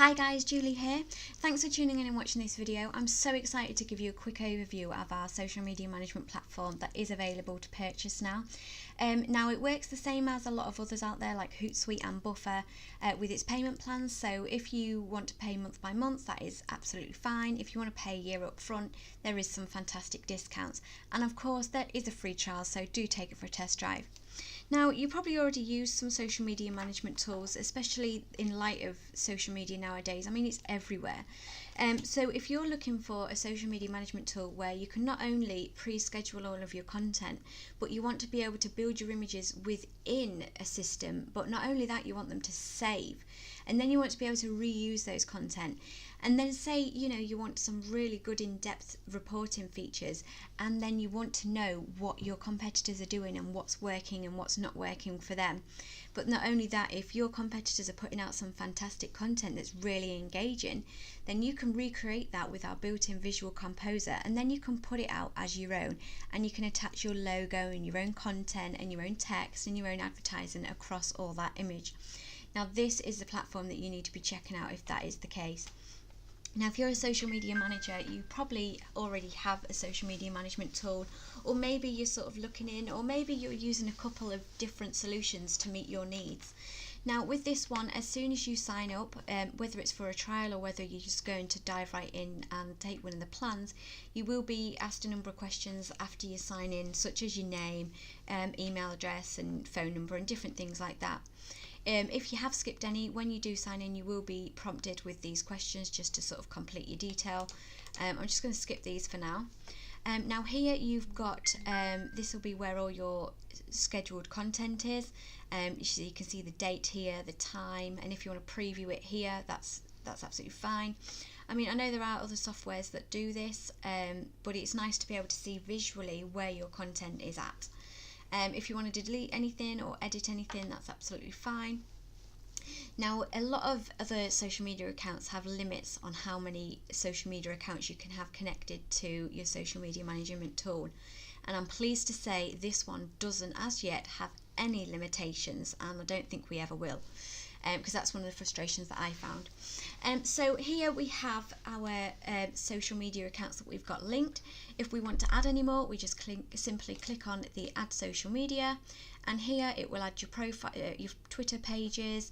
Hi guys, Julie here. Thanks for tuning in and watching this video. I'm so excited to give you a quick overview of our social media management platform that is available to purchase now. Now it works the same as a lot of others out there like Hootsuite and Buffer with its payment plans. So if you want to pay month by month, that is absolutely fine. If you want to pay a year up front, there is some fantastic discounts. And of course there is a free trial, so do take it for a test drive. Now, you probably already use some social media management tools, especially in light of social media nowadays. I mean, it's everywhere. So if you're looking for a social media management tool where you can not only pre-schedule all of your content, but you want to be able to build your images within a system, but not only that, you want them to save. And then you want to be able to reuse those content. And then say, you want some really good in-depth reporting features, and then you want to know what your competitors are doing and what's working and what's not working for them. But not only that, if your competitors are putting out some fantastic content that's really engaging, then you can recreate that with our built-in visual composer, and then you can put it out as your own, and you can attach your logo and your own content and your own text and your own advertising across all that image. Now this is the platform that you need to be checking out if that is the case. Now, if you're a social media manager, you probably already have a social media management tool, or maybe you're sort of looking in, or maybe you're using a couple of different solutions to meet your needs. Now, with this one, as soon as you sign up, whether it's for a trial or whether you're just going to dive right in and take one of the plans, you will be asked a number of questions after you sign in, such as your name, email address and phone number and different things like that. If you have skipped any, when you do sign in, you will be prompted with these questions just to sort of complete your detail. I'm just going to skip these for now. Now here you've got, this will be where all your scheduled content is. So you can see the date here, the time, and if you want to preview it here, that's absolutely fine. I mean, I know there are other softwares that do this, but it's nice to be able to see visually where your content is at. If you want to delete anything or edit anything, that's absolutely fine. Now, a lot of other social media accounts have limits on how many social media accounts you can have connected to your social media management tool. And I'm pleased to say this one doesn't as yet have any limitations, and I don't think we ever will. Because that's one of the frustrations that I found. So here we have our social media accounts that we've got linked. If we want to add any more, we just simply click on the add social media, and here it will add your profile, your Twitter pages.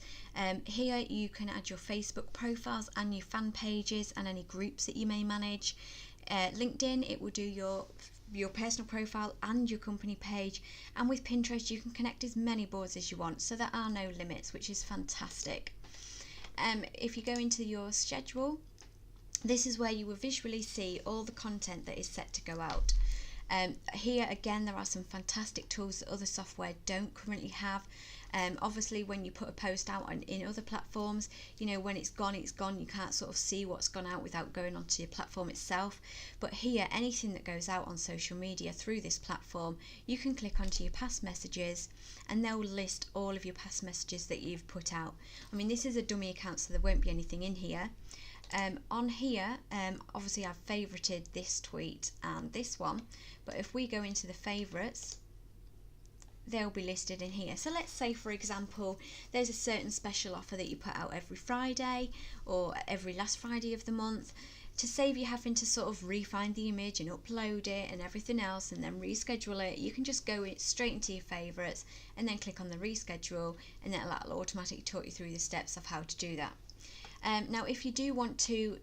Here you can add your Facebook profiles and your fan pages and any groups that you may manage. LinkedIn, it will do your personal profile and your company page, and with Pinterest you can connect as many boards as you want, so there are no limits, which is fantastic. If you go into your schedule, this is where you will visually see all the content that is set to go out. Here again, there are some fantastic tools that other software don't currently have. Obviously when you put a post out in other platforms, when it's gone, you can't sort of see what's gone out without going onto your platform itself. But here, anything that goes out on social media through this platform, you can click onto your past messages and they'll list all of your past messages that you've put out. I mean, this is a dummy account, so there won't be anything in here. On here, obviously I've favorited this tweet and this one, but if we go into the favorites, they'll be listed in here. So let's say, for example, there's a certain special offer that you put out every Friday or every last Friday of the month. To save you having to sort of re-find the image and upload it and everything else and then reschedule it, you can just go straight into your favourites and then click on the reschedule, and that'll automatically talk you through the steps of how to do that. Now if you do want to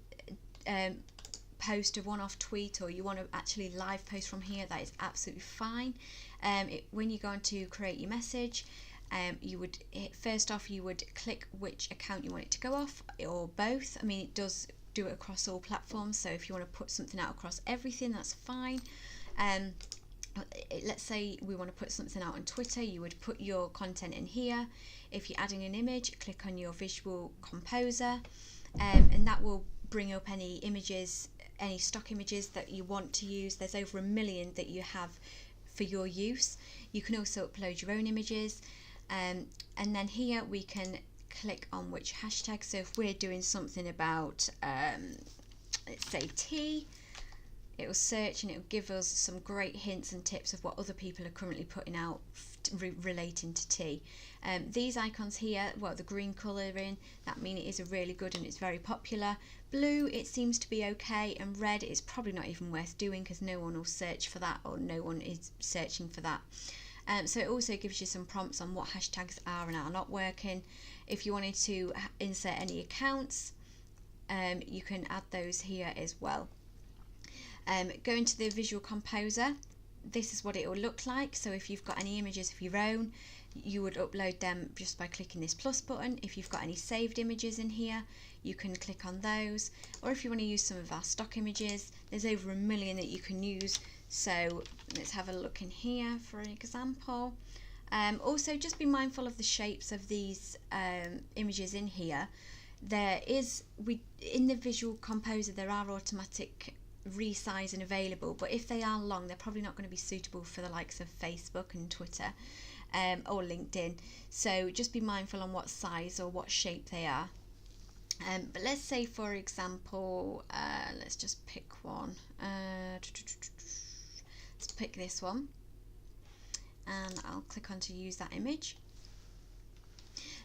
post a one-off tweet, or you want to actually live post from here, that is absolutely fine. When you go on to create your message, you would first off you would click which account you want it to go off, or both. I mean, it does do it across all platforms, so if you want to put something out across everything, that's fine. Let's say we want to put something out on Twitter, you would put your content in here. If you're adding an image, click on your visual composer, and that will bring up any images, any stock images that you want to use. There's over 1 million that you have for your use. You can also upload your own images, and then here we can click on which hashtag. So if we're doing something about let's say tea, It will search and it will give us some great hints and tips of what other people are currently putting out relating to tea. These icons here, well, the green colouring, that mean it is a really good and it's very popular. Blue, it seems to be okay, and red is probably not even worth doing because no one will search for that, or no one is searching for that. So it also gives you some prompts on what hashtags are and are not working. If you wanted to insert any accounts, you can add those here as well. Go into the Visual Composer. This is what it will look like. So if you've got any images of your own, you would upload them just by clicking this plus button. If you've got any saved images in here, you can click on those. Or if you want to use some of our stock images, there's over 1 million that you can use. So let's have a look in here for an example. Also, just be mindful of the shapes of these images in here. In the Visual Composer, there are automatic resizing available, but if they are long, they're probably not going to be suitable for the likes of Facebook and Twitter or LinkedIn. So just be mindful on what size or what shape they are. But let's say, for example, let's just pick one. Let's pick this one, and I'll click on to use that image.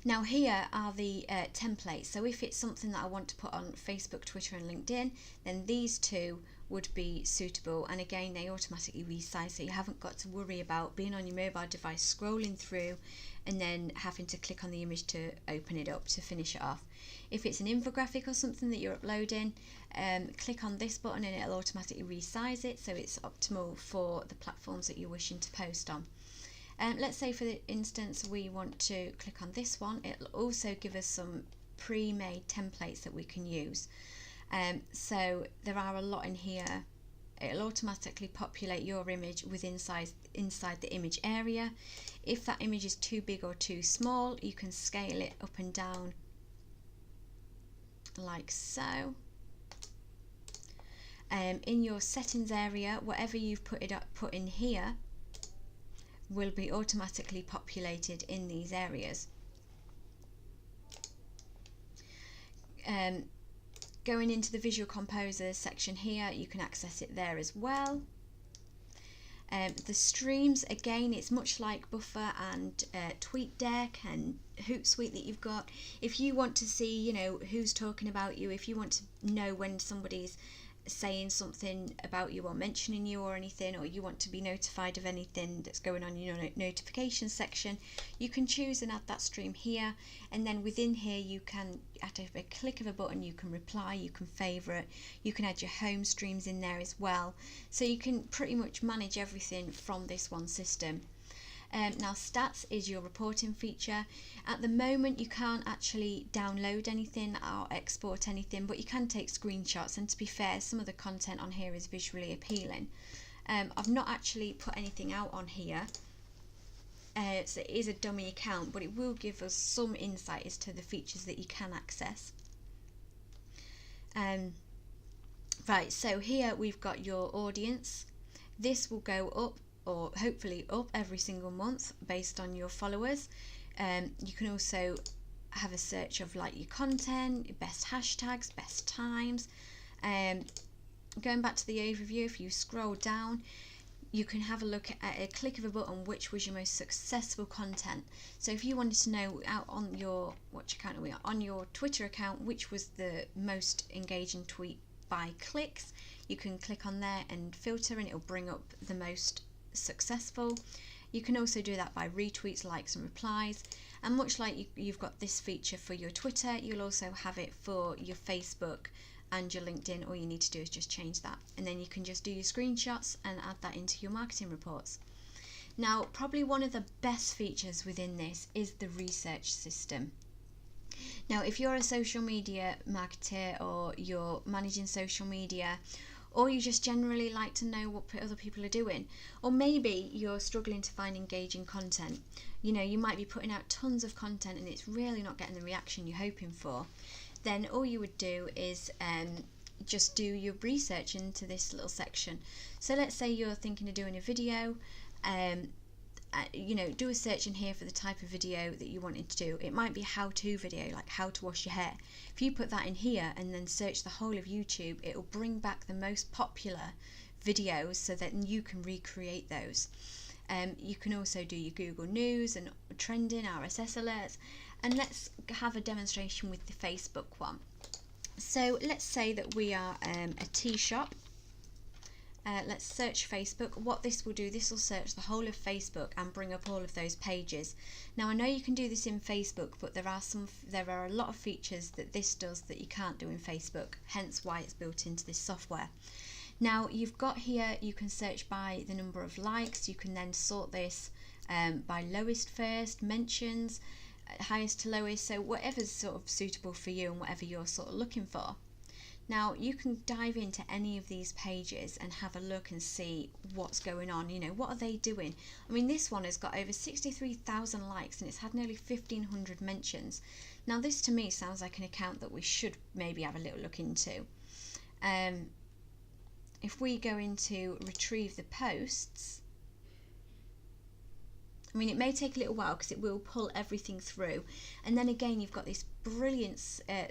Now here are the templates. So if it's something that I want to put on Facebook, Twitter and LinkedIn, then these two would be suitable, and again they automatically resize, so you haven't got to worry about being on your mobile device scrolling through and then having to click on the image to open it up to finish it off. If it's an infographic or something that you're uploading, click on this button and it'll automatically resize it so it's optimal for the platforms that you're wishing to post on. Let's say for the instance we want to click on this one. It'll also give us some pre-made templates that we can use. So there are a lot in here. It'll automatically populate your image inside the image area. If that image is too big or too small, you can scale it up and down like so. In your settings area, whatever you've put in here will be automatically populated in these areas. Going into the Visual Composer section here, you can access it there as well. The streams, again, it's much like Buffer and TweetDeck and Hootsuite that you've got. If you want to see, you know, who's talking about you, if you want to know when somebody's saying something about you or mentioning you or anything, or you want to be notified of anything that's going on in your notifications section, you can choose and add that stream here, and then within here you can, at a click of a button, you can reply, you can favourite, you can add your home streams in there as well, so you can pretty much manage everything from this one system. Now stats is your reporting feature. At the moment you can't actually download anything or export anything, but you can take screenshots, and to be fair, some of the content on here is visually appealing. I've not actually put anything out on here, so it is a dummy account, but it will give us some insight as to the features that you can access. Right, so here we've got your audience. This will go up, or hopefully up, every single month based on your followers. You can also have a search of like your content, best hashtags, best times. Going back to the overview, if you scroll down, you can have a look at a click of a button which was your most successful content. So if you wanted to know out on your, which account are we on your Twitter account, which was the most engaging tweet by clicks, you can click on there and filter, and it'll bring up the most successful. You can also do that by retweets, likes and replies, and much like you've got this feature for your Twitter, you'll also have it for your Facebook and your LinkedIn. All you need to do is just change that, and then you can just do your screenshots and add that into your marketing reports. Now, probably one of the best features within this is the research system. Now, if you're a social media marketer, or you're managing social media, or you just generally like to know what other people are doing, or maybe you're struggling to find engaging content, you know, you might be putting out tons of content and it's really not getting the reaction you're hoping for, then all you would do is just do your research into this little section. So let's say you're thinking of doing a video, you know, do a search in here for the type of video that you wanted to do. It might be a how-to video, like how to wash your hair. If you put that in here and then search the whole of YouTube, it will bring back the most popular videos so that you can recreate those. You can also do your Google News and trending, RSS alerts, and let's have a demonstration with the Facebook one. So let's say that we are a tea shop. Let's search Facebook. What this will do, this will search the whole of Facebook and bring up all of those pages. Now I know you can do this in Facebook, but there are a lot of features that this does that you can't do in Facebook, hence why it's built into this software. Now you've got here, you can search by the number of likes. You can then sort this by lowest first, mentions, highest to lowest, so whatever's sort of suitable for you and whatever you're sort of looking for. Now you can dive into any of these pages and have a look and see what's going on, you know, what are they doing. I mean, this one has got over 63,000 likes and it's had nearly 1,500 mentions. Now this to me sounds like an account that we should maybe have a little look into. If we go into retrieve the posts, I mean, it may take a little while because it will pull everything through, and then again you've got this brilliant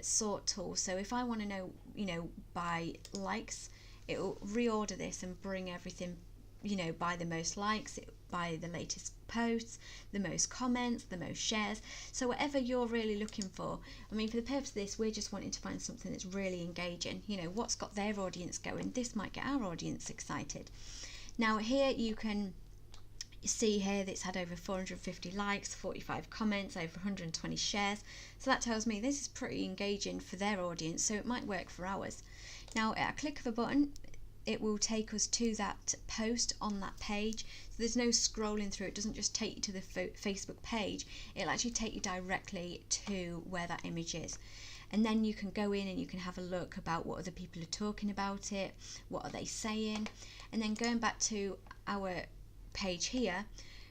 sort tool. So if I want to know, you know, by likes, it will reorder this and bring everything, you know, by the most likes, by the latest posts, the most comments, the most shares. So whatever you're really looking for. I mean, for the purpose of this, we're just wanting to find something that's really engaging. You know, what's got their audience going. This might get our audience excited. Now here you can see here that it's had over 450 likes, 45 comments, over 120 shares. So that tells me this is pretty engaging for their audience, so it might work for ours. Now at a click of a button, it will take us to that post on that page. So there's no scrolling through. It doesn't just take you to the Facebook page. It'll actually take you directly to where that image is. And then you can go in and you can have a look about what other people are talking about it, what are they saying. And then going back to our page here,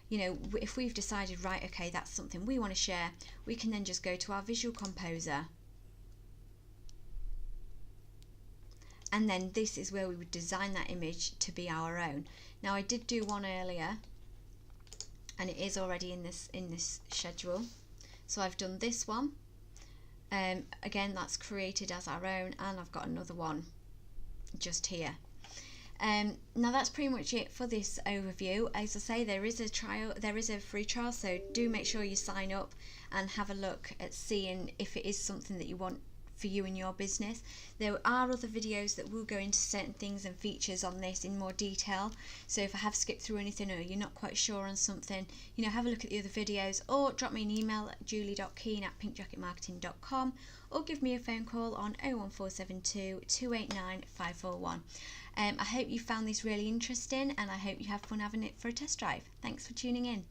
you know, if we've decided, right, okay, that's something we want to share, we can then just go to our Visual Composer, and then this is where we would design that image to be our own. Now I did do one earlier and it is already in this schedule, so I've done this one. Again, that's created as our own, and I've got another one just here. Now that's pretty much it for this overview. As I say, there is a free trial, so do make sure you sign up and have a look at seeing if it is something that you want for you and your business. There are other videos that will go into certain things and features on this in more detail, so if I have skipped through anything or you're not quite sure on something, you know, have a look at the other videos, or drop me an email at julie.keane@pinkjacketmarketing.com, or give me a phone call on 01472 289 541. I hope you found this really interesting, and I hope you have fun having it for a test drive. Thanks for tuning in.